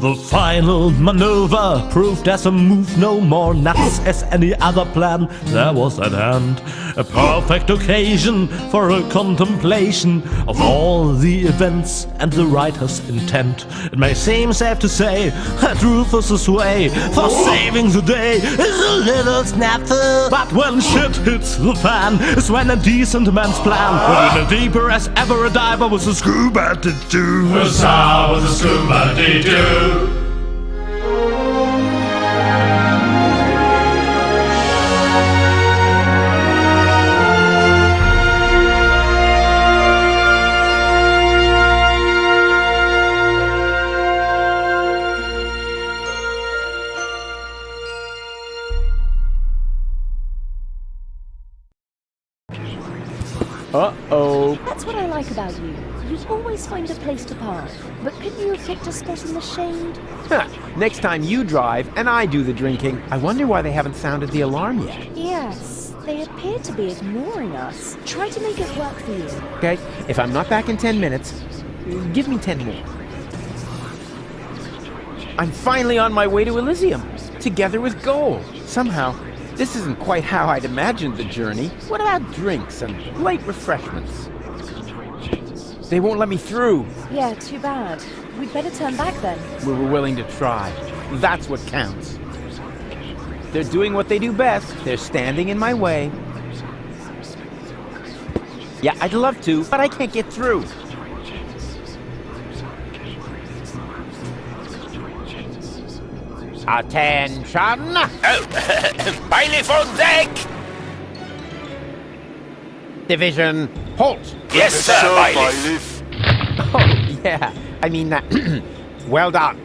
The final maneuver proved as a move no more nuts as any other plan there was at hand. A perfect occasion for a contemplation of all the events and the writer's intent. It may seem safe to say that Rufus's way for saving the day is a little snafu. But when shit hits the fan is when a decent man's plan put in a deeper as ever a diver with a scuba to do. Was a scuba doo. Uh-oh. That's what I like about you. You always find a place to park. But couldn't you have picked a spot in the shade? Next time you drive and I do the drinking. I wonder why they haven't sounded the alarm yet. Yes, they appear to be ignoring us. Try to make it work for you. Okay, if I'm not back in 10 minutes, give me 10 more. I'm finally on my way to Elysium, together with Goul. Somehow, this isn't quite how I'd imagined the journey. What about drinks and light refreshments? They won't let me through. Yeah, too bad. We'd better turn back then. We were willing to try. That's what counts. They're doing what they do best. They're standing in my way. Yeah, I'd love to, but I can't get through. Attention! Oh, bailiff on deck! Division, halt! Yes, sir, bailiff. Oh, yeah. I mean, well done.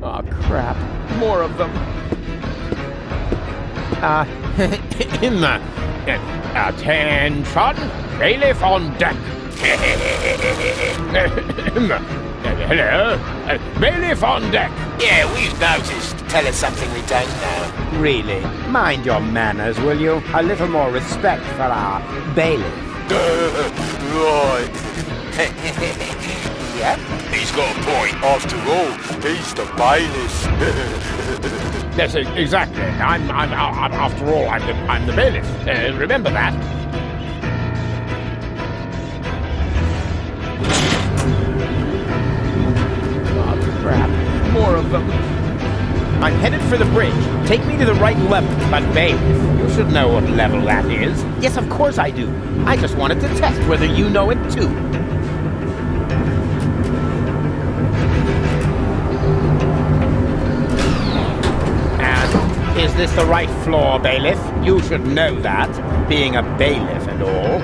Oh, crap. More of them. Attention! Bailiff on deck! Hello? Bailiff on deck! Yeah, we've noticed. Tell us something we don't know. Really? Mind your manners, will you? A little more respect for our bailiff. Right. Yep. He's got a point. After all, he's the bailiff. Yes, exactly. After all, I'm the bailiff. Remember that. Oh, crap. More of them. I'm headed for the bridge. Take me to the right level. But bailiff, you should know what level that is. Yes, of course I do. I just wanted to test whether you know it too. Is this the right floor, bailiff? You should know that, being a bailiff and all.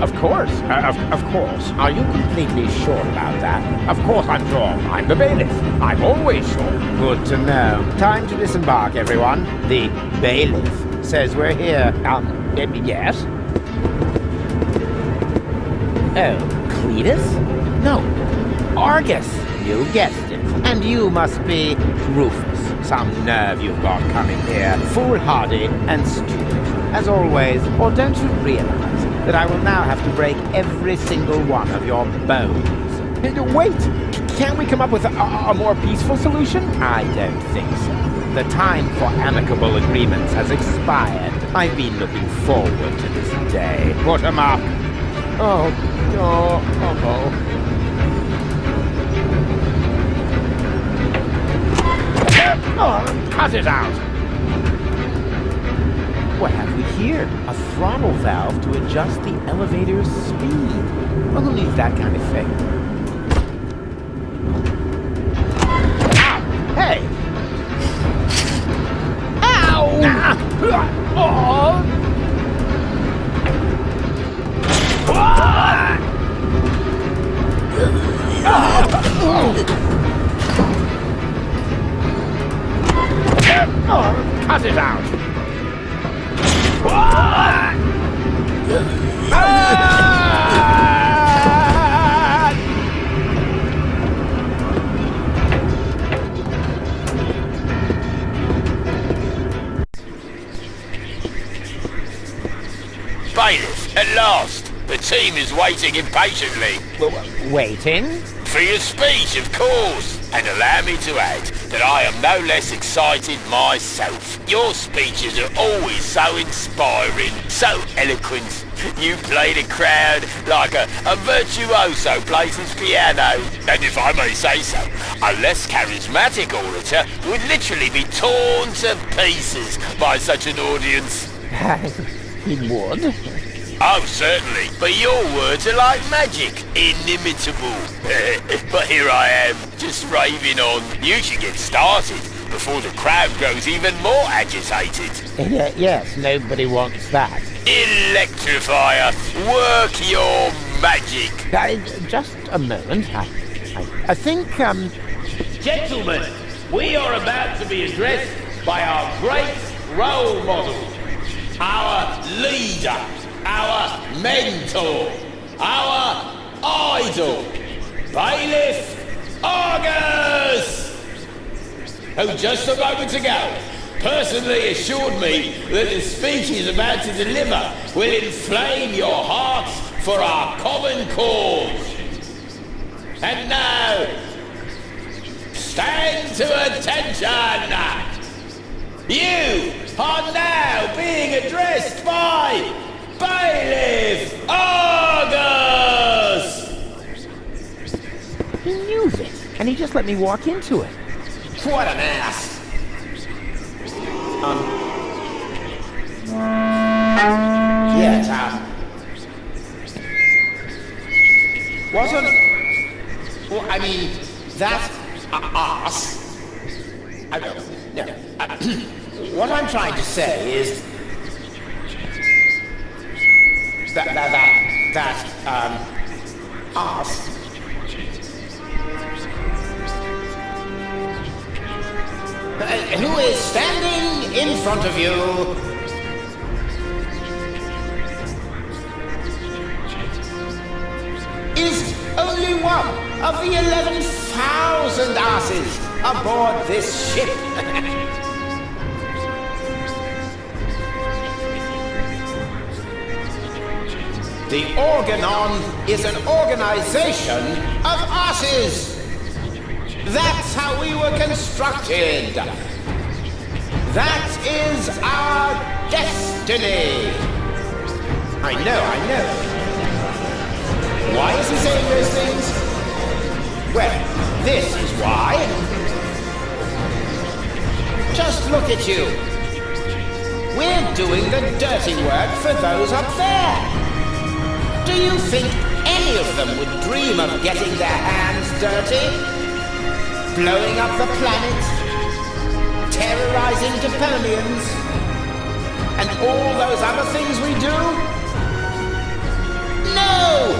Of course. Of course. Are you completely sure about that? Of course I'm sure. I'm the bailiff. I'm always sure. Good to know. Time to disembark, everyone. The bailiff says we're here. Yes? Oh, Cletus? No, Argus. You guessed it. And you must be Rufus. Some nerve you've got coming here. Foolhardy and stupid, as always. Or don't you realize that I will now have to break every single one of your bones? Wait! Can't we come up with a more peaceful solution? I don't think so. The time for amicable agreements has expired. I've been looking forward to this day. Put 'em up. Oh, cut it out! What have we here? A throttle valve to adjust the elevator's speed. Well, who needs that kind of thing? Ow! Hey! Ow! Oh! Cut it out! Bailiff, at last. The team is waiting impatiently. Waiting? For your speech, of course. And allow me to add that I am no less excited myself. Your speeches are always so inspiring, so eloquent. You play the crowd like a virtuoso plays his piano. And if I may say so, a less charismatic orator would literally be torn to pieces by such an audience. He would? Oh, certainly. But your words are like magic. Inimitable. But here I am, just raving on. You should get started before the crowd grows even more agitated. Yes, nobody wants that. Electrifier, work your magic. Just a moment. I think, Gentlemen, we are about to be addressed by our great role model, our leader, our mentor, our idol, Bailiff Argus, who just a moment ago personally assured me that the speech he's about to deliver will inflame your hearts for our common cause. And now, stand to attention! You are now being addressed by Bailiff Argus! he knew this, and he just let me walk into it. What an ass! Yes, wasn't... Well, I mean, that ass... I don't know. What I'm trying to say is... That ass... who is standing in front of you? Is only one of the 11,000 asses aboard this ship. The Organon is an organization of asses. That's how we were constructed. That is our destiny. I know. Why is he saying those things? Well, this is why. Just look at you. We're doing the dirty work for those up there. Do you think any of them would dream of getting their hands dirty? Blowing up the planet, terrorizing Deponians, and all those other things we do? No!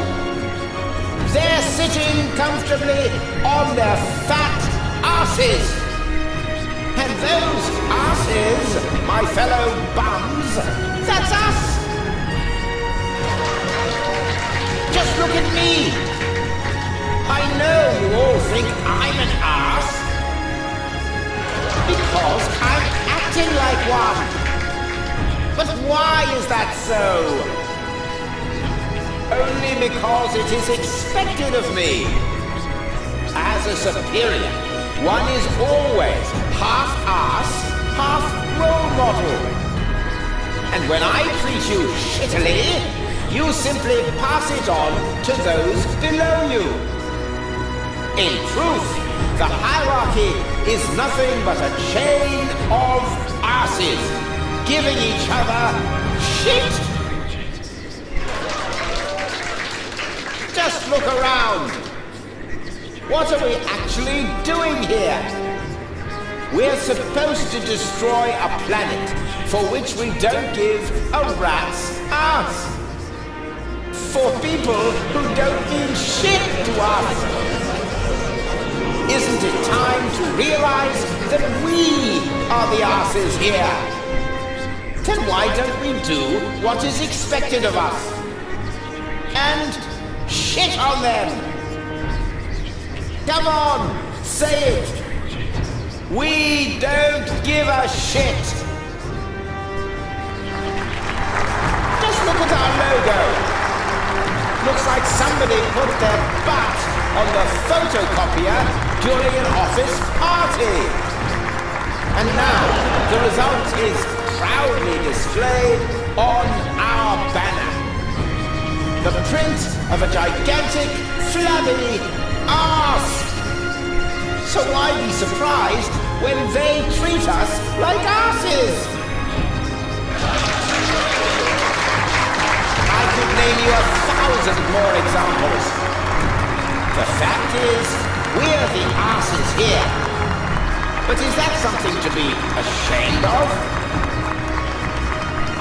They're sitting comfortably on their fat asses. And those asses, my fellow bums, that's us! Just look at me! I know you all think I'm an ass because I'm acting like one. But why is that so? Only because it is expected of me. As a superior, one is always half ass, half role model. And when I treat you shittily, you simply pass it on to those below you. In truth, the hierarchy is nothing but a chain of asses giving each other shit. Just look around. What are we actually doing here? We're supposed to destroy a planet for which we don't give a rat's ass. For people who don't mean shit to us. Isn't it time to realize that we are the asses here? Then why don't we do what is expected of us? And shit on them! Come on, say it! We don't give a shit! Just look at our logo. Looks like somebody put their butt on the photocopier during an office party. And now the result is proudly displayed on our banner. The print of a gigantic, flabby arse. So why be surprised when they treat us like arses? I could name you 1,000 more examples. The fact is, we're the arses here. But is that something to be ashamed of?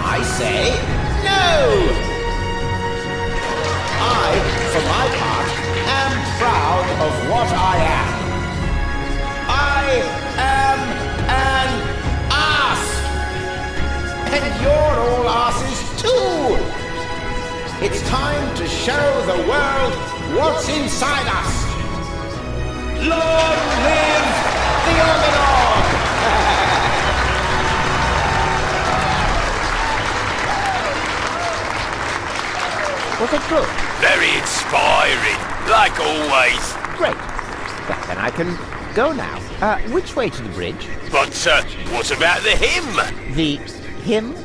I say no! I, for my part, am proud of what I am. I am an arse! And you're all arses too! It's time to show the world what's inside us! Long live the Organinon! Was it good? Very inspiring, like always. Great. Well, then I can go now. Which way to the bridge? But, what about the hymn? The hymn?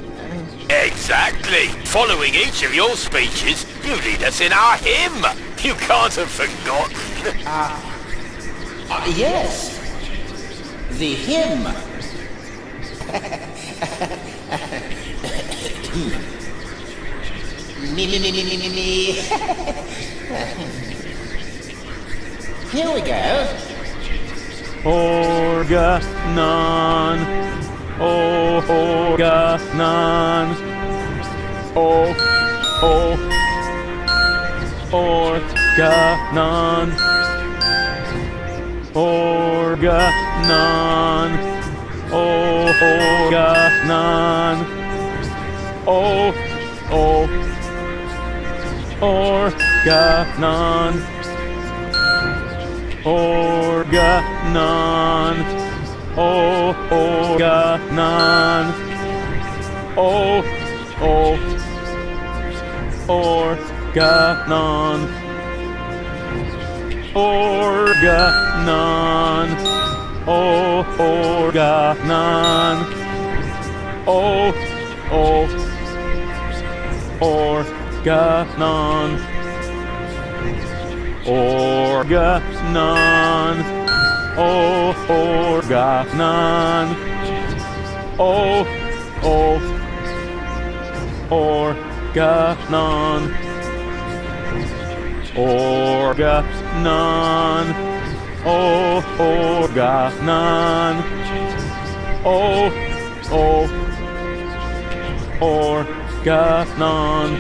Exactly. Following each of your speeches, you lead us in our hymn. You can't have forgotten. Yes. The hymn. Me. Here we go. Organon. Organon. Oh. Organon. Organon. Organon. Oh. Organon. Organon. Organon. Organon. Organon. Organon. Organon. Organon. Organon. Organon. Organon. Organon. Organon.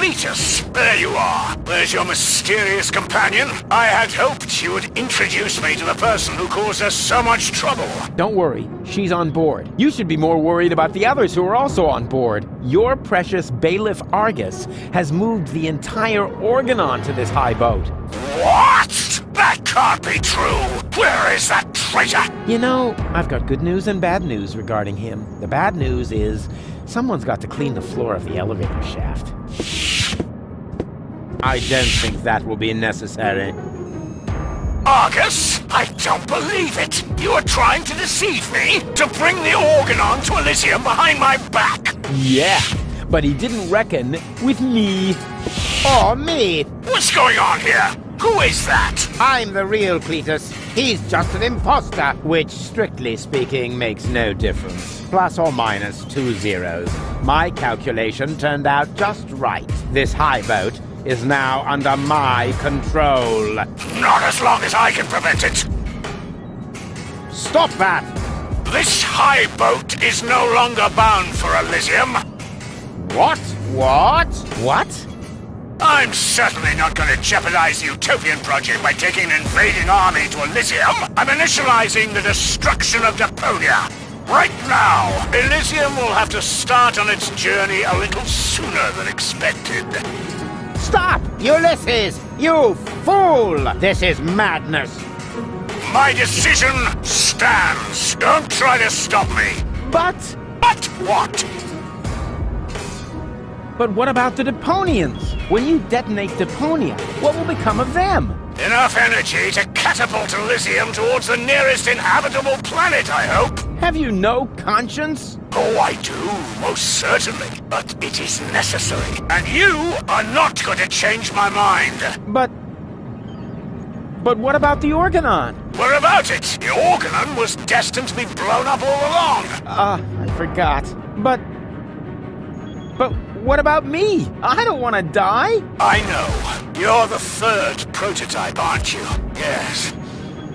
Cletus! There you are. There's your mysterious companion. I had hoped you would introduce me to the person who caused us so much trouble. Don't worry, she's on board. You should be more worried about the others who are also on board. Your precious bailiff Argus has moved the entire Organon to this high boat. What? That can't be true. Where is that traitor? You know, I've got good news and bad news regarding him. The bad news is someone's got to clean the floor of the elevator shaft. I don't think that will be necessary. Argus? I don't believe it! You are trying to deceive me? To bring the Organon to Elysium behind my back? Yeah, but he didn't reckon with me. Or me. What's going on here? Who is that? I'm the real Cletus. He's just an imposter, which, strictly speaking, makes no difference. Plus or minus 2 zeros. My calculation turned out just right. This high boat is now under my control. Not as long as I can prevent it. Stop that! This high boat is no longer bound for Elysium. What? What? What? I'm certainly not going to jeopardize the Utopian project by taking an invading army to Elysium. I'm initializing the destruction of Deponia. Right now, Elysium will have to start on its journey a little sooner than expected. Stop! Ulysses! You fool! This is madness! My decision stands. Don't try to stop me. But What? what about the Deponians? When you detonate Deponia, what will become of them? Enough energy to catapult Elysium towards the nearest inhabitable planet, I hope. Have you no conscience? Oh, I do, most certainly. But it is necessary. And you are not going to change my mind. But what about the Organon? What about it? The Organon was destined to be blown up all along. I forgot. But what about me? I don't want to die. I know. You're the third prototype, aren't you? Yes.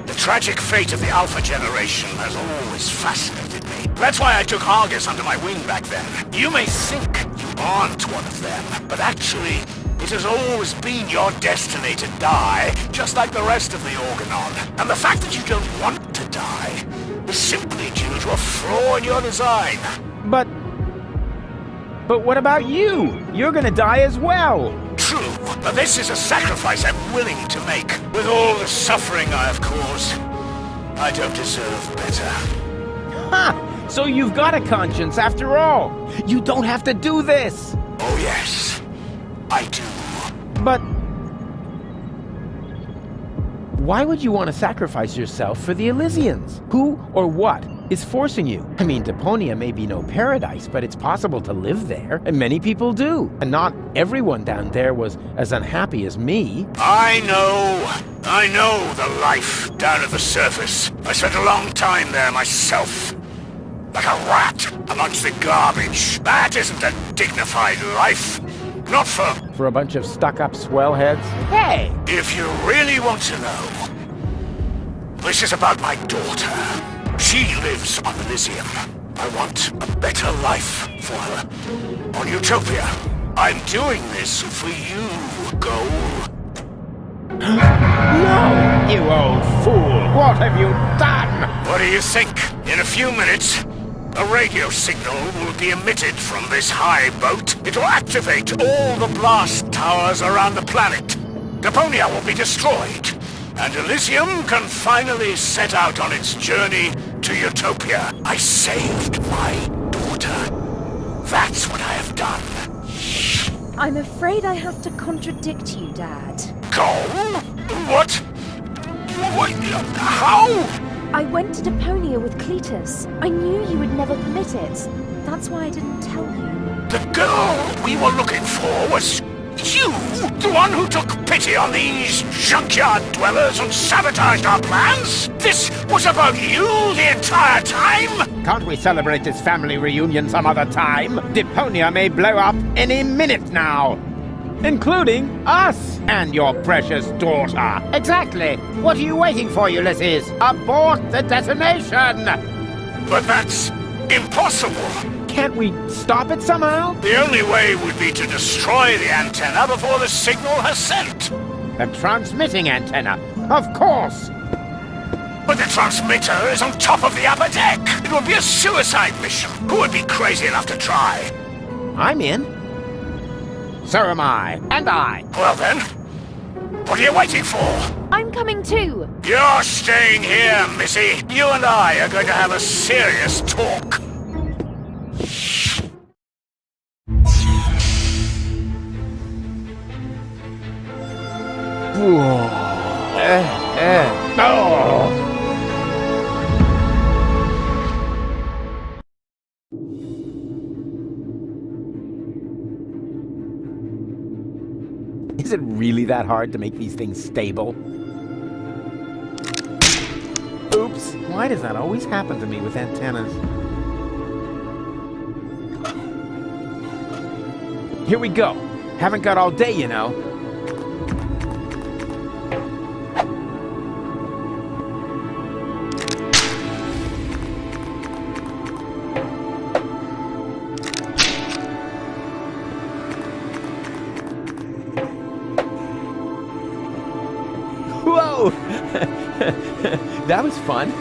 The tragic fate of the Alpha generation has always fascinated me. That's why I took Argus under my wing back then. You may think you aren't one of them, but actually, it has always been your destiny to die, just like the rest of the Organon. And the fact that you don't want to die is simply due to a flaw in your design. But what about you? You're gonna die as well. True, but this is a sacrifice I'm willing to make. With all the suffering I have caused, I don't deserve better. Ha! So you've got a conscience after all. You don't have to do this. Oh yes, I do. But why would you want to sacrifice yourself for the Elysians? Who or what is forcing you? I mean, Deponia may be no paradise, but it's possible to live there, and many people do. And not everyone down there was as unhappy as me. I know the life down at the surface. I spent a long time there myself. Like a rat amongst the garbage. That isn't a dignified life. Not for a bunch of stuck-up swellheads. Hey! If you really want to know, this is about my daughter. She lives on Elysium. I want a better life for her. On Utopia. I'm doing this for you, Goul. No! You old fool! What have you done? What do you think? In a few minutes, a radio signal will be emitted from this high boat. It will activate all the blast towers around the planet. Deponia will be destroyed, and Elysium can finally set out on its journey to Utopia. I saved my daughter. That's what I have done. I'm afraid I have to contradict you, Dad. Goul? What? How? I went to Deponia with Cletus. I knew you would never permit it. That's why I didn't tell you. The girl we were looking for was you, the one who took pity on these junkyard dwellers and sabotaged our plans? This was about you the entire time? Can't we celebrate this family reunion some other time? Deponia may blow up any minute now. Including us! And your precious daughter. Exactly. What are you waiting for, Ulysses? Abort the detonation! But that's impossible. Can't we stop it somehow? The only way would be to destroy the antenna before the signal has sent. The transmitting antenna, of course. But the transmitter is on top of the upper deck. It would be a suicide mission. Who would be crazy enough to try? I'm in. So am I. And I. Well then, what are you waiting for? I'm coming too. You're staying here, Missy. You and I are going to have a serious talk. Is it really that hard to make these things stable? Oops, why does that always happen to me with antennas? Here we go. Haven't got all day, you know. Whoa! That was fun.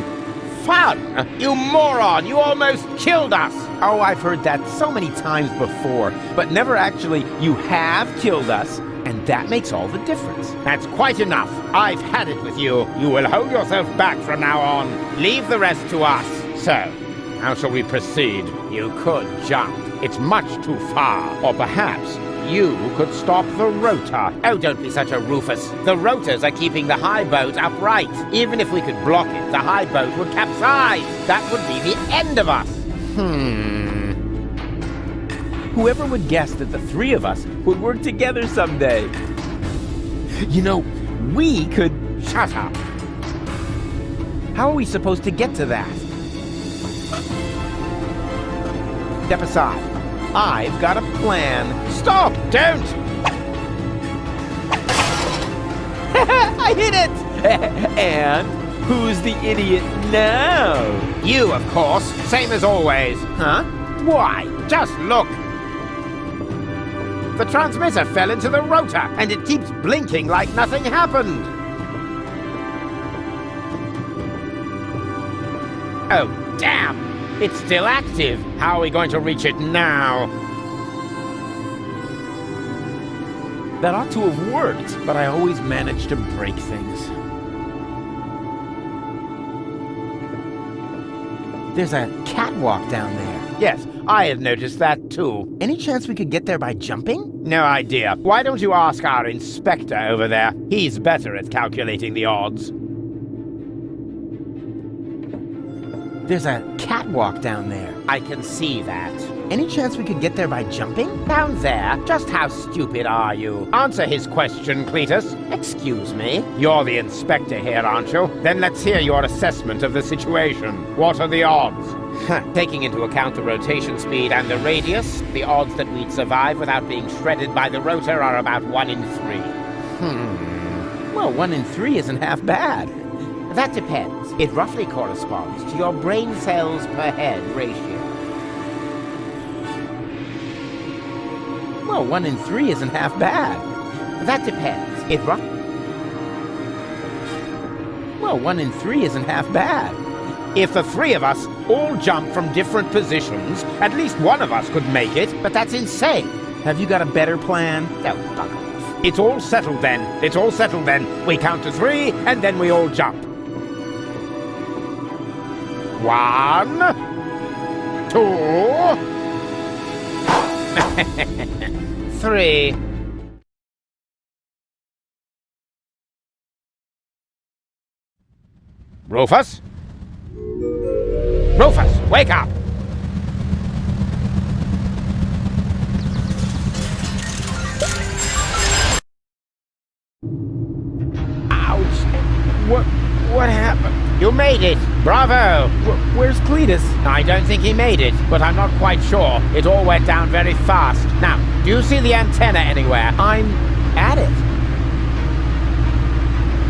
Fun? You moron! You almost killed us! Oh, I've heard that so many times before, but never actually, you have killed us, and that makes all the difference. That's quite enough. I've had it with you. You will hold yourself back from now on. Leave the rest to us. So, how shall we proceed? You could jump. It's much too far. Or perhaps you could stop the rotor. Oh, don't be such a Rufus. The rotors are keeping the high boat upright. Even if we could block it, the high boat would capsize. That would be the end of us. Whoever would guess that the three of us would work together someday? You know, we could... Shut up. How are we supposed to get to that? Step aside. I've got a plan. Stop! Don't! I hit it! And who's the idiot now? You, of course. Same as always. Huh? Why? Just look. The transmitter fell into the rotor, and it keeps blinking like nothing happened. Oh, damn! It's still active. How are we going to reach it now? That ought to have worked, but I always manage to break things. There's a catwalk down there. Yes, I had noticed that too. Any chance we could get there by jumping? No idea. Why don't you ask our inspector over there? He's better at calculating the odds. There's a catwalk down there. I can see that. Any chance we could get there by jumping? Down there? Just how stupid are you? Answer his question, Cletus. Excuse me? You're the inspector here, aren't you? Then let's hear your assessment of the situation. What are the odds? Taking into account the rotation speed and the radius, the odds that we'd survive without being shredded by the rotor are about 1 in 3. Well, 1 in 3 isn't half bad. That depends. It roughly corresponds to your brain cells per head ratio. Well, 1 in 3 isn't half bad. That depends. Well, 1 in 3 isn't half bad. If the three of us all jump from different positions, at least one of us could make it, but that's insane. Have you got a better plan? No, bugger off. It's all settled then. It's all settled then. We count to 3, and then we all jump. 1, 2, 3. Rufus? Rufus, wake up! Ouch! What happened? You made it! Bravo! Where's Cletus? I don't think he made it, but I'm not quite sure. It all went down very fast. Now, do you see the antenna anywhere? I'm at it.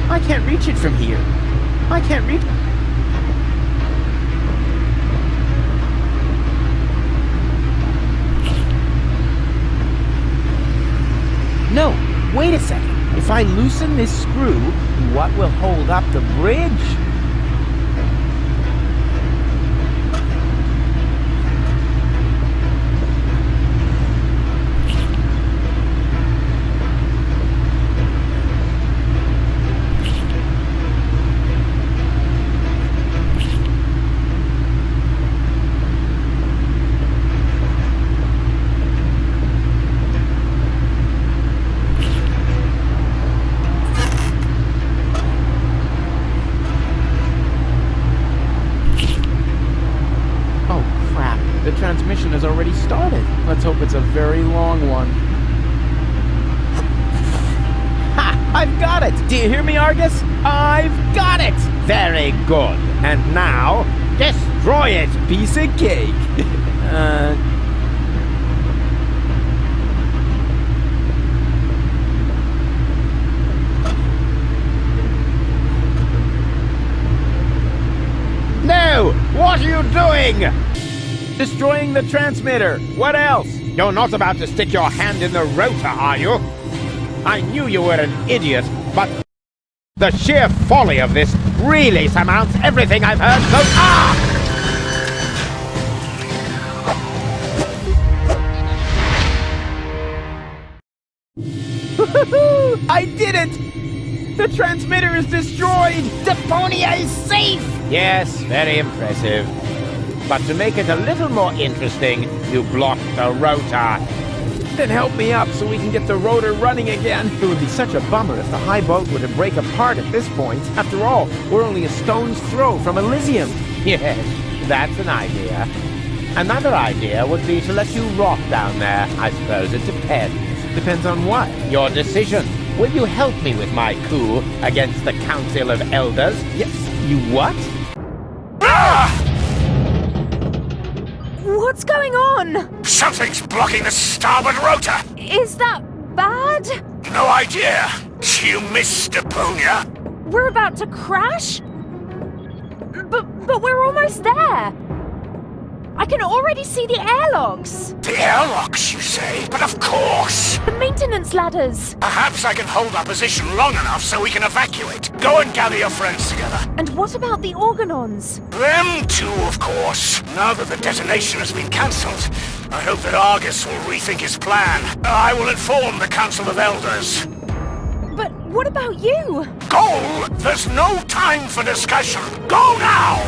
I can't reach it from here. I can't reach... I loosen this screw, what will hold up the bridge? Transmission has already started. Let's hope it's a very long one. Ha! I've got it! Do you hear me, Argus? I've got it! Very good. And now, destroy it! Piece of cake. No! What are you doing? Destroying the transmitter. What else? You're not about to stick your hand in the rotor, are you? I knew you were an idiot, but the sheer folly of this really surmounts everything I've heard so far! I did it! The transmitter is destroyed! Deponia is safe! Yes, very impressive. But to make it a little more interesting, you blocked the rotor. Then help me up so we can get the rotor running again. It would be such a bummer if the high boat were to break apart at this point. After all, we're only a stone's throw from Elysium. Yes, that's an idea. Another idea would be to let you rot down there. I suppose it depends. Depends on what? Your decision. Will you help me with my coup against the Council of Elders? Yes. You what? Ah! What's going on? Something's blocking the starboard rotor! Is that bad? No idea. You missed Deponia. We're about to crash? But we're almost there. I can already see the airlocks. The airlocks, you say? But of course! The maintenance ladders. Perhaps I can hold our position long enough so we can evacuate. Go and gather your friends together. And what about the Organons? Them too, of course. Now that the detonation has been cancelled, I hope that Argus will rethink his plan. I will inform the Council of Elders. But what about you? Goul! There's no time for discussion. Go now!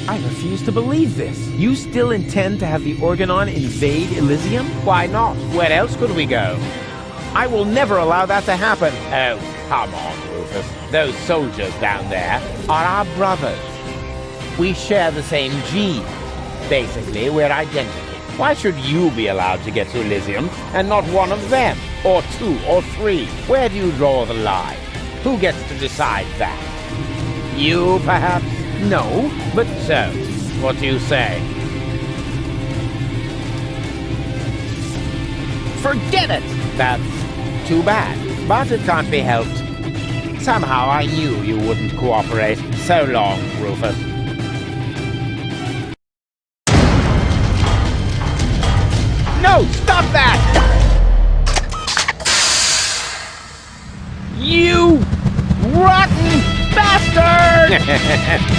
I refuse to believe this. You still intend to have the Organon invade Elysium? Why not? Where else could we go? I will never allow that to happen. Oh, come on, Rufus. Those soldiers down there are our brothers. We share the same gene. Basically, we're identical. Why should you be allowed to get to Elysium and not one of them? Or two or three? Where do you draw the line? Who gets to decide that? You, perhaps? No, but so, what do you say? Forget it! That's too bad, but it can't be helped. Somehow I knew you wouldn't cooperate. So long, Rufus. No, stop that! You rotten bastard!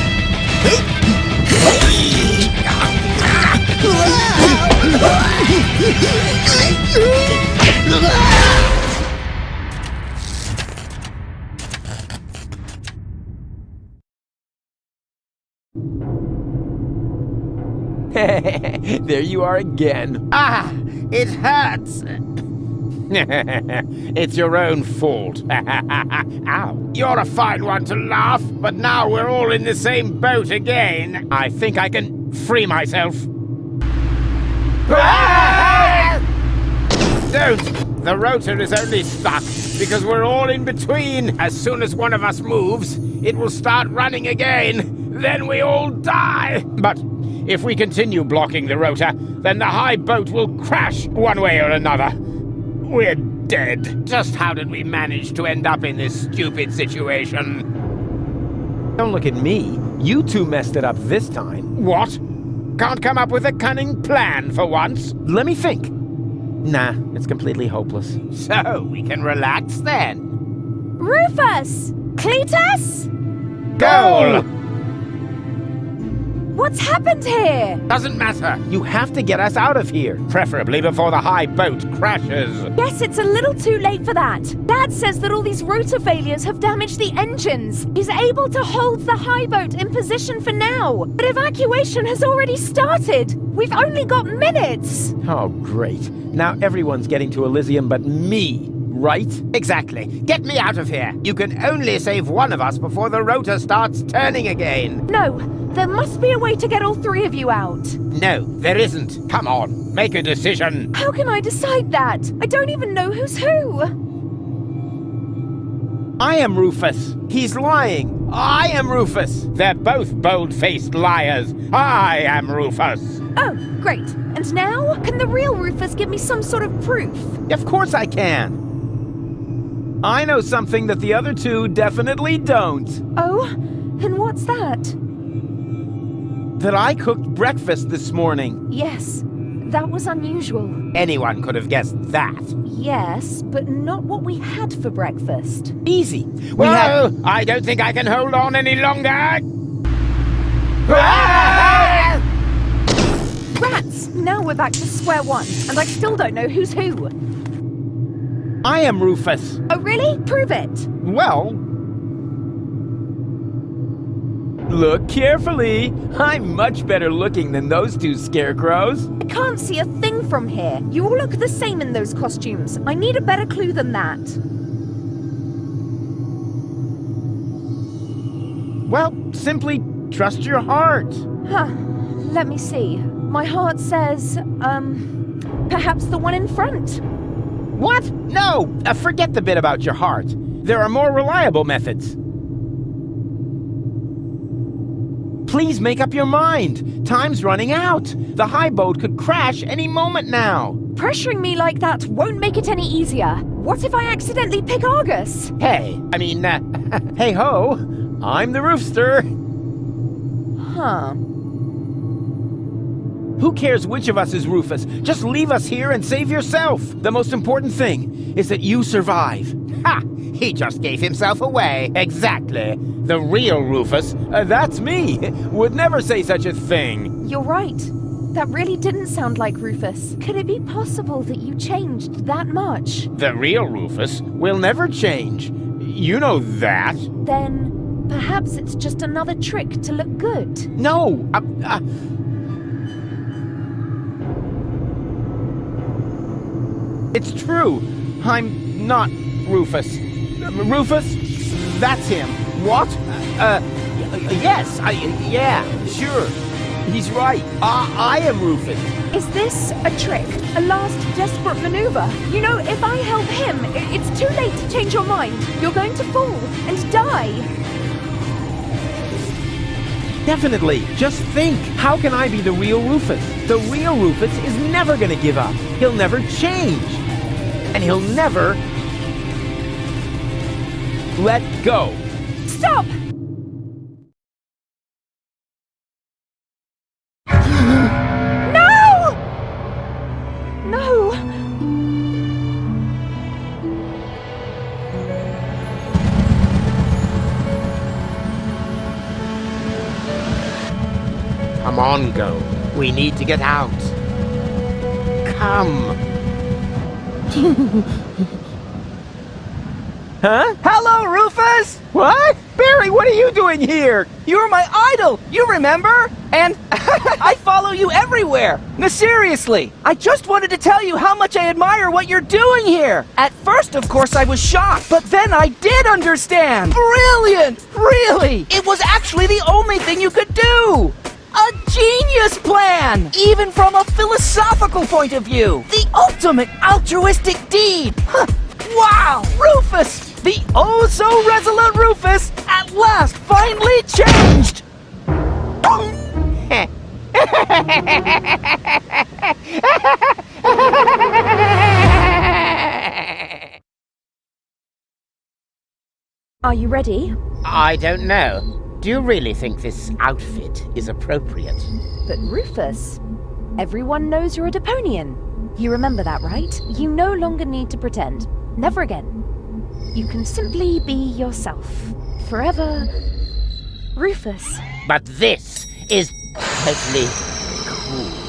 There you are again. Ah, it hurts. It's your own fault. Ow. You're a fine one to laugh, but now we're all in the same boat again. I think I can free myself. Don't! The rotor is only stuck because we're all in between. As soon as one of us moves, it will start running again. Then we all die. But if we continue blocking the rotor, then the high boat will crash one way or another. We're dead. Just how did we manage to end up in this stupid situation? Don't look at me. You two messed it up this time. What? Can't come up with a cunning plan for once? Let me think. Nah, it's completely hopeless. So, we can relax then. Rufus! Cletus? Goul! What's happened here? Doesn't matter. You have to get us out of here. Preferably before the high boat crashes. Yes, it's a little too late for that. Dad says that all these rotor failures have damaged the engines. He's able to hold the high boat in position for now. But evacuation has already started. We've only got minutes. Oh, great. Now everyone's getting to Elysium but me, right? Exactly. Get me out of here. You can only save one of us before the rotor starts turning again. No, there must be a way to get all three of you out. No, there isn't. Come on, make a decision. How can I decide that? I don't even know who's who. I am Rufus. He's lying. I am Rufus. They're both bold-faced liars. I am Rufus. Oh, great. And now, can the real Rufus give me some sort of proof? Of course I can. I know something that the other two definitely don't. Oh, and what's that? That I cooked breakfast this morning. Yes, that was unusual. Anyone could have guessed that. Yes, but not what we had for breakfast. Easy. I don't think I can hold on any longer. Rats! Now we're back to square one, and I still don't know who's who. I am Rufus. Oh, really? Prove it. Well, look carefully. I'm much better looking than those two scarecrows. I can't see a thing from here. You all look the same in those costumes. I need a better clue than that. Well, simply trust your heart. Huh. Let me see. My heart says, perhaps the one in front. What? No! Forget the bit about your heart. There are more reliable methods. Please make up your mind. Time's running out. The high boat could crash any moment now. Pressuring me like that won't make it any easier. What if I accidentally pick Argus? Hey ho, I'm the roofster. Huh. Who cares which of us is Rufus? Just leave us here and save yourself. The most important thing is that you survive. Ha! He just gave himself away. Exactly. The real Rufus, that's me, would never say such a thing. You're right. That really didn't sound like Rufus. Could it be possible that you changed that much? The real Rufus will never change. You know that. Then perhaps it's just another trick to look good. No, it's true. I'm not Rufus. Rufus? That's him. What? Yes. Yeah, sure. He's right. I am Rufus. Is this a trick? A last desperate maneuver? You know, if I help him, it's too late to change your mind. You're going to fall and die. Definitely. Just think. How can I be the real Rufus? The real Rufus is never going to give up. He'll never change. And he'll never let go. Stop! No! No! Come on, Goul. We need to get out. Come. Huh? Hello, Rufus! What? Barry, what are you doing here? You were my idol, you remember? And I follow you everywhere. No, seriously, I just wanted to tell you how much I admire what you're doing here. At first, of course, I was shocked, but then I did understand. Brilliant! Really! It was actually the only thing you could do. A genius plan! Even from a philosophical point of view. The ultimate altruistic deed. Huh. Wow! Rufus! The oh-so-resolute Rufus at last finally changed! Are you ready? I don't know. Do you really think this outfit is appropriate? But Rufus, everyone knows you're a Deponian. You remember that, right? You no longer need to pretend. Never again. You can simply be yourself. Forever, Rufus. But this is totally cool.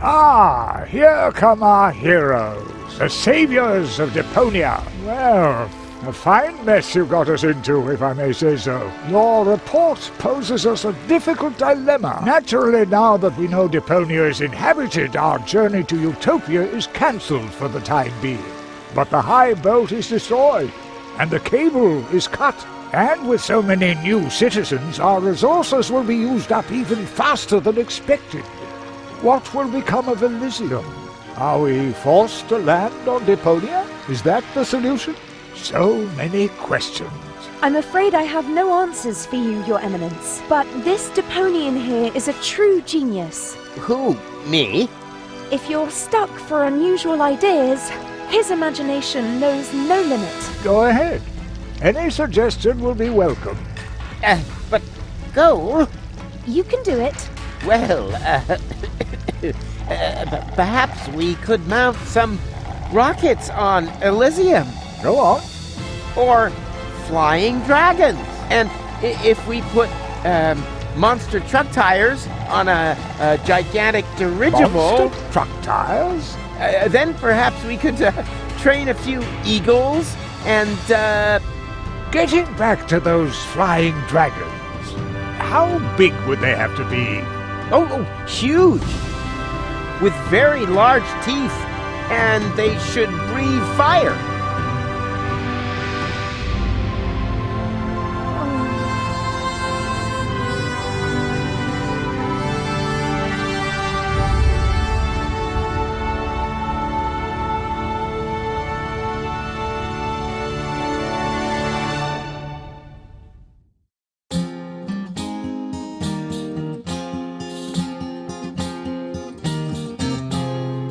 Ah, here come our heroes, the saviors of Deponia. Well, a fine mess you got us into, if I may say so. Your report poses us a difficult dilemma. Naturally, now that we know Deponia is inhabited, our journey to Utopia is cancelled for the time being. But the high boat is destroyed, and the cable is cut. And with so many new citizens, our resources will be used up even faster than expected. What will become of Elysium? Are we forced to land on Deponia? Is that the solution? So many questions. I'm afraid I have no answers for you, Your Eminence. But this Deponian here is a true genius. Who? Me? If you're stuck for unusual ideas, his imagination knows no limit. Go ahead. Any suggestion will be welcome. But Goul? You can do it. Well, perhaps we could mount some rockets on Elysium. Go on. Or flying dragons. And if we put monster truck tires on a gigantic dirigible... Monster truck tires? Then perhaps we could train a few eagles and... Getting back to those flying dragons, how big would they have to be? Oh, huge! With very large teeth, and they should breathe fire.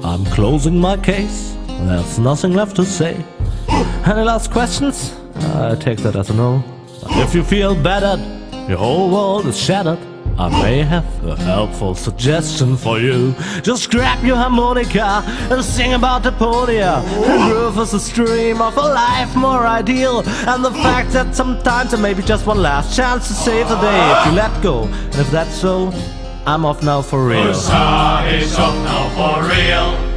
I'm closing my case, there's nothing left to say. Any last questions? I take that as a no. If you feel battered, your whole world is shattered, I may have a helpful suggestion for you. Just grab your harmonica and sing about Deponia, and Rufus' dream of a life more ideal, and the fact that sometimes there may be just one last chance to save the day if you let go. And if that's so, I'm off now for real. Rufusa is off now for real.